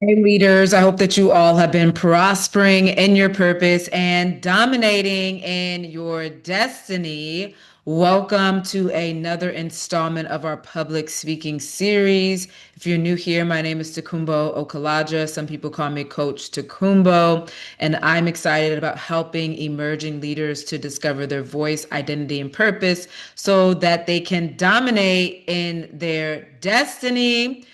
Hey, leaders, I hope that you all have been prospering in your purpose and dominating in your destiny. Welcome to another installment of our public speaking series. If you're new here, my name is Takumbo Okalaja. Some people call me Coach Takumbo, and I'm excited about helping emerging leaders to discover their voice, identity, and purpose so that they can dominate in their destiny.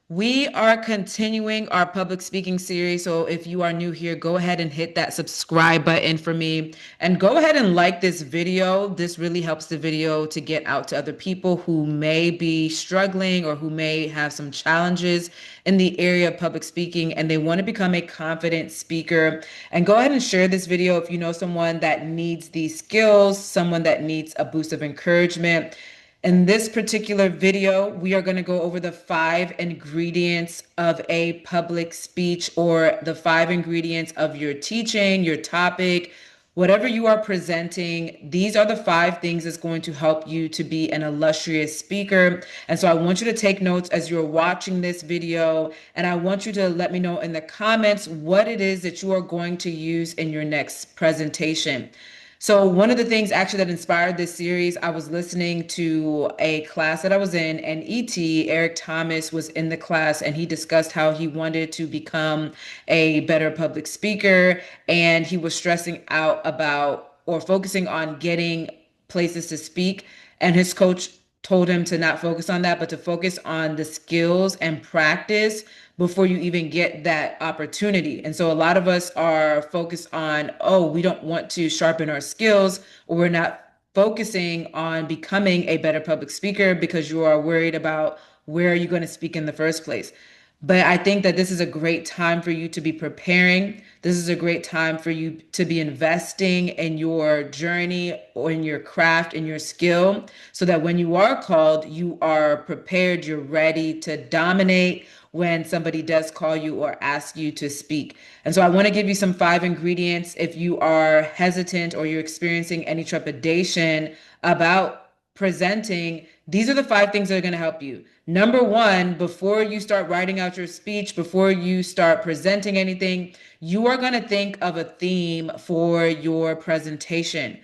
We are continuing our public speaking series. So if you are new here, go ahead and hit that subscribe button for me and go ahead and like this video. This really helps the video to get out to other people who may be struggling or who may have some challenges in the area of public speaking and they want to become a confident speaker. And go ahead and share this video if you know someone that needs these skills, someone that needs a boost of encouragement. In this particular video, we are going to go over the 5 ingredients of a public speech or the 5 ingredients of your teaching, your topic, whatever you are presenting. These are the 5 things that's going to help you to be an illustrious speaker. And so I want you to take notes as you're watching this video, and I want you to let me know in the comments what it is that you are going to use in your next presentation. So one of the things actually that inspired this series, I was listening to a class that I was in, and Eric Thomas, was in the class, and he discussed how he wanted to become a better public speaker, and he was stressing out about or focusing on getting places to speak, and his coach told him to not focus on that, but to focus on the skills and practice before you even get that opportunity. And so a lot of us are focused on, oh, we don't want to sharpen our skills, or we're not focusing on becoming a better public speaker because you are worried about where are you going to speak in the first place. But I think that this is a great time for you to be preparing. This is a great time for you to be investing in your journey or in your craft, in your skill, so that when you are called, you are prepared, you're ready to dominate when somebody does call you or ask you to speak. And so I want to give you some 5 ingredients if you are hesitant or you're experiencing any trepidation about presenting. These are the 5 things that are going to help you. Number one, before you start writing out your speech, before you start presenting anything, you are going to think of a theme for your presentation.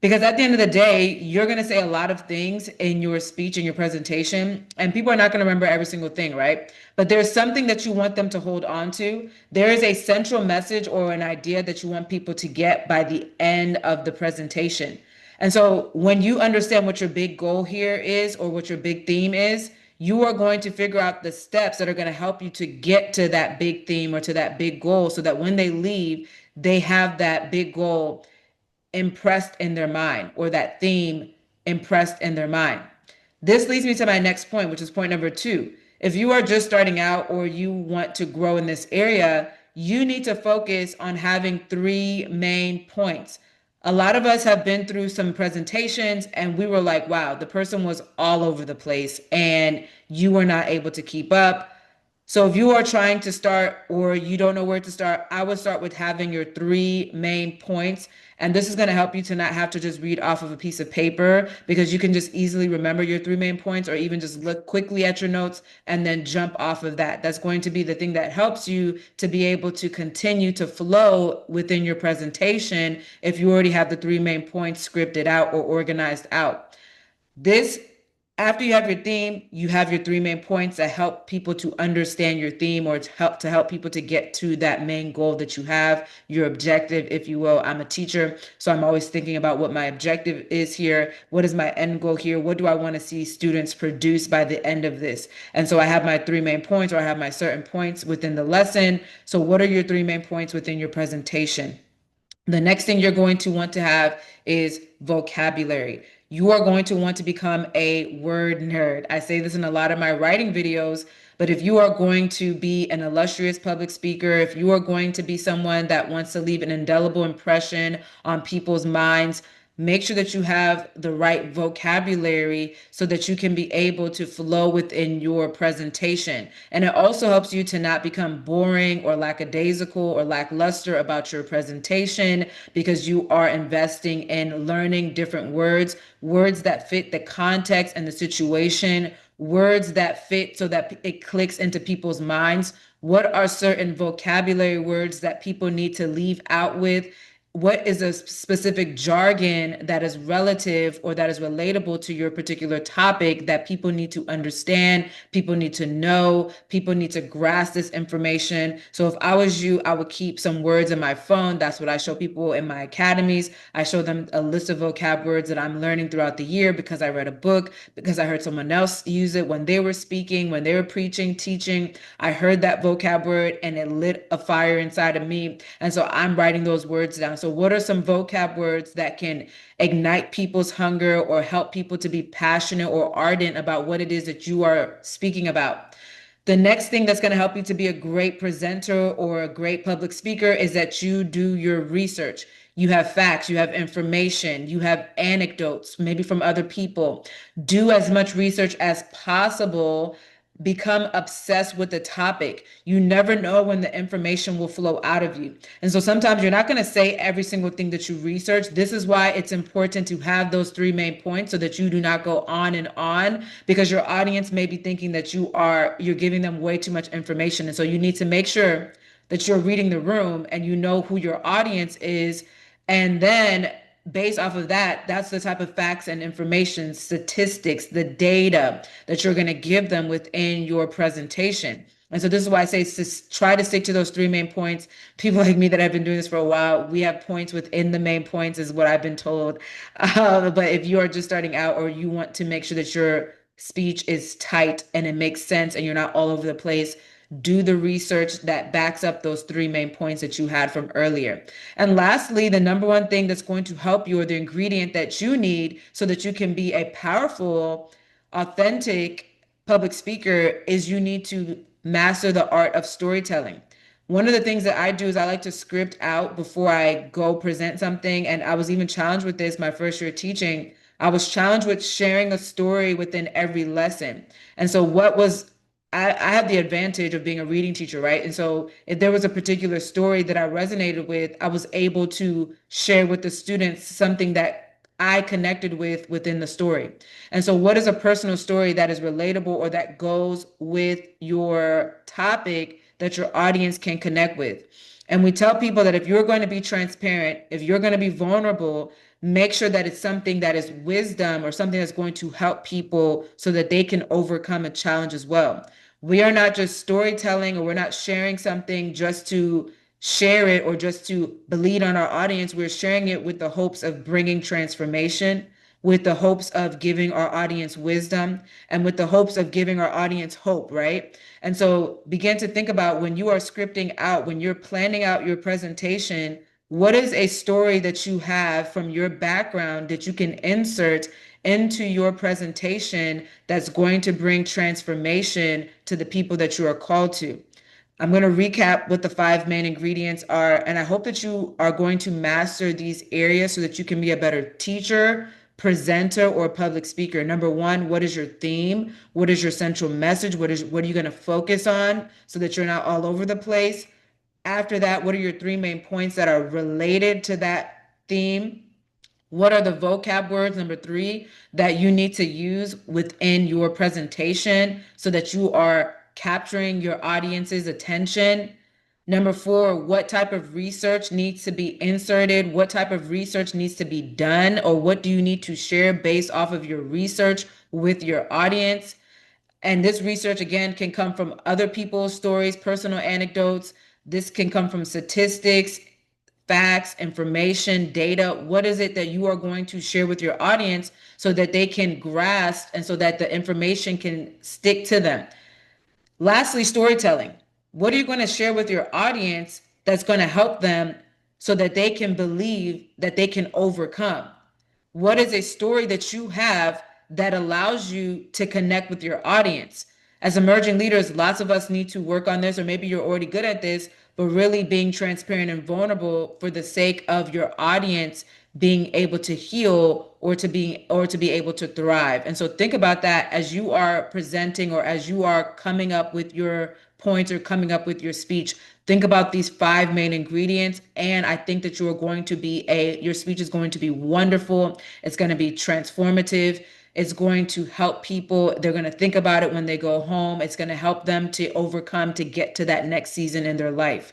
Because at the end of the day, you're going to say a lot of things in your speech and your presentation, and people are not going to remember every single thing, right? But there's something that you want them to hold on to. There is a central message or an idea that you want people to get by the end of the presentation. And so when you understand what your big goal here is or what your big theme is, you are going to figure out the steps that are going to help you to get to that big theme or to that big goal so that when they leave, they have that big goal impressed in their mind or that theme impressed in their mind. This leads me to my next point, which is point number 2. If you are just starting out or you want to grow in this area, you need to focus on having 3 main points. A lot of us have been through some presentations and we were like, wow, the person was all over the place and you were not able to keep up. So if you are trying to start or you don't know where to start, I would start with having your 3 main points. And this is going to help you to not have to just read off of a piece of paper because you can just easily remember your 3 main points or even just look quickly at your notes and then jump off of that. That's going to be the thing that helps you to be able to continue to flow within your presentation if you already have the 3 main points scripted out or organized out. This After you have your theme, you have your 3 main points that help people to understand your theme or to help people to get to that main goal that you have, your objective, if you will. I'm a teacher, so I'm always thinking about what my objective is here. What is my end goal here? What do I want to see students produce by the end of this? And so I have my 3 main points, or I have my certain points within the lesson. So what are your 3 main points within your presentation? The next thing you're going to want to have is vocabulary. You are going to want to become a word nerd. I say this in a lot of my writing videos, but if you are going to be an illustrious public speaker, if you are going to be someone that wants to leave an indelible impression on people's minds, make sure that you have the right vocabulary so that you can be able to flow within your presentation. And it also helps you to not become boring or lackadaisical or lackluster about your presentation because you are investing in learning different words, words that fit the context and the situation words that fit so that it clicks into people's minds? What are certain vocabulary words that people need to leave out with? What is a specific jargon that is relative or that is relatable to your particular topic that people need to understand, people need to know, people need to grasp this information? So if I was you, I would keep some words in my phone. That's what I show people in my academies. I show them a list of vocab words that I'm learning throughout the year because I read a book, because I heard someone else use it when they were speaking, when they were preaching, teaching. I heard that vocab word and it lit a fire inside of me. And so I'm writing those words down. So what are some vocab words that can ignite people's hunger or help people to be passionate or ardent about what it is that you are speaking about? The next thing that's going to help you to be a great presenter or a great public speaker is that you do your research. You have facts, you have information, you have anecdotes, maybe from other people. Do as much research as possible. Become obsessed with the topic. You never know when the information will flow out of you. And so sometimes you're not going to say every single thing that you research. This is why it's important to have those three main points so that you do not go on, because your audience may be thinking that you're giving them way too much information. And so you need to make sure that you're reading the room and you know who your audience is. And then based off of that, that's the type of facts and information, statistics, the data that you're going to give them within your presentation. And so this is why I say try to stick to those three main points. People like me that have been doing this for a while, we have points within the main points is what I've been told. But if you are just starting out or you want to make sure that your speech is tight and it makes sense and you're not all over the place, do the research that backs up those three main points that you had from earlier. And lastly, the number one thing that's going to help you, or the ingredient that you need so that you can be a powerful, authentic public speaker, is you need to master the art of storytelling. One of the things that I do is I like to script out before I go present something. And I was even challenged with this my first year teaching. I was challenged with sharing a story within every lesson. And so I have the advantage of being a reading teacher, right? And so if there was a particular story that I resonated with, I was able to share with the students something that I connected with within the story. And so what is a personal story that is relatable or that goes with your topic that your audience can connect with? And we tell people that if you're going to be transparent, if you're going to be vulnerable, make sure that it's something that is wisdom or something that's going to help people so that they can overcome a challenge as well. We are not just storytelling, or we're not sharing something just to share it or just to bleed on our audience. We're sharing it with the hopes of bringing transformation, with the hopes of giving our audience wisdom, and with the hopes of giving our audience hope, right? And so begin to think about, when you are scripting out, when you're planning out your presentation, what is a story that you have from your background that you can insert into your presentation that's going to bring transformation to the people that you are called to? I'm going to recap what the five main ingredients are, and I hope that you are going to master these areas so that you can be a better teacher, presenter, or public speaker. Number one, what is your theme? What is your central message? What are you going to focus on so that you're not all over the place? After that, what are your three main points that are related to that theme? What are the vocab words, number three, that you need to use within your presentation so that you are capturing your audience's attention? Number four, what type of research needs to be inserted? What type of research needs to be done? Or what do you need to share based off of your research with your audience? And this research, again, can come from other people's stories, personal anecdotes. This can come from statistics, facts, information, data. What is it that you are going to share with your audience so that they can grasp and so that the information can stick to them? Lastly, storytelling. What are you going to share with your audience that's going to help them so that they can believe that they can overcome? What is a story that you have that allows you to connect with your audience? As emerging leaders, lots of us need to work on this, or maybe you're already good at this, but really being transparent and vulnerable for the sake of your audience being able to heal or to be able to thrive. And so think about that as you are presenting or as you are coming up with your points or coming up with your speech. Think about these five main ingredients, and I think that your speech is going to be wonderful. It's going to be transformative. It's going to help people. They're going to think about it when they go home. It's going to help them to overcome to get to that next season in their life.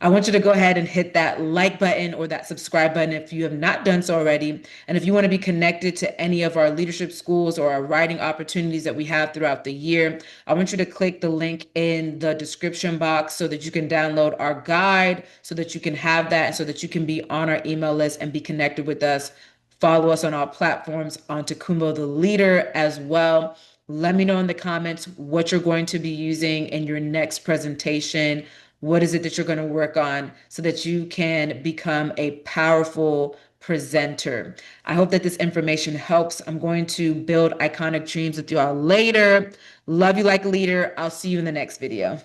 I want you to go ahead and hit that like button or that subscribe button if you have not done so already. And if you want to be connected to any of our leadership schools or our writing opportunities that we have throughout the year, I want you to click the link in the description box so that you can download our guide, so that you can have that, and so that you can be on our email list and be connected with us. Follow us on all platforms on Takumbo the Leader as well. Let me know in the comments what you're going to be using in your next presentation. What is it that you're going to work on so that you can become a powerful presenter? I hope that this information helps. I'm going to build iconic dreams with you all later. Love you like a leader. I'll see you in the next video.